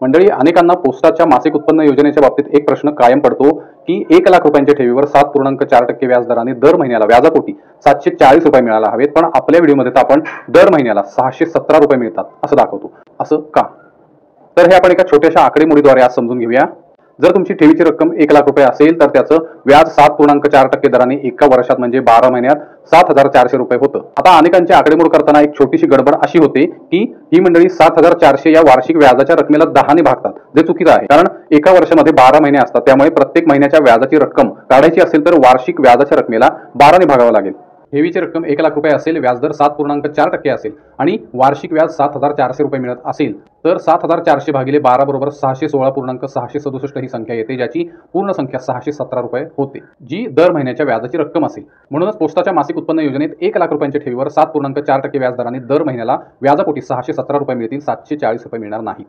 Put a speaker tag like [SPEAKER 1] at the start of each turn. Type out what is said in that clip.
[SPEAKER 1] मंडळी, अनेकांना पोस्टाच्या मासिक उत्पन्न योजनेच्या बाबतीत एक प्रश्न कायम पडतो की 1,00,000 रुपयांच्या ठेवीवर 7.4% व्याज दराने दर महिन्याला व्याजापोटी 740 रुपये मिळायला हवेत, पण आपल्या व्हिडिओमध्ये तर आपण दर महिन्याला 617 रुपये मिळतात असं दाखवतो. असं का? तर हे आपण एका छोट्याशा आकडेमोडीद्वारे आज समजून घेऊया. जर तुमची ठेवीची रक्कम 1,00,000 रुपये असेल तर त्याचं व्याज 7.4% दराने एका वर्षात म्हणजे 12 महिन्यात 7,400 रुपये होतं. आता अनेकांची आकडेमोड करताना एक छोटीशी गडबड अशी होते की ही मंडळी 7,400 या वार्षिक व्याजाच्या रकमेला 10 ने भागतात, जे चुकीचं आहे. कारण एका वर्षामध्ये 12 महिने असतात, त्यामुळे प्रत्येक महिन्याच्या व्याजाची रक्कम काढायची असेल तर वार्षिक व्याजाच्या रकमेला 12 ने भागावं लागेल. ठेवीची रक्कम 1,00,000 रुपये असेल, व्याजदर 7.4% असेल आणि वार्षिक व्याज 7,400 रुपये मिळत असेल तर 7,400 भागिले 12 बरोबर 616.667 ही संख्या येते, ज्याची पूर्ण संख्या 617 रुपये होते, जी दर महिन्याच्या व्याजाची रक्कम असेल. म्हणूनच पोस्टाच्या मासिक उत्पन्न योजनेत 1,00,000 रुपयांच्या ठेवीवर 7.4% व्याज दराने दर महिन्याला व्याजापोटी 617 रुपये मिळतील, 740 रुपये मिळणार नाहीत.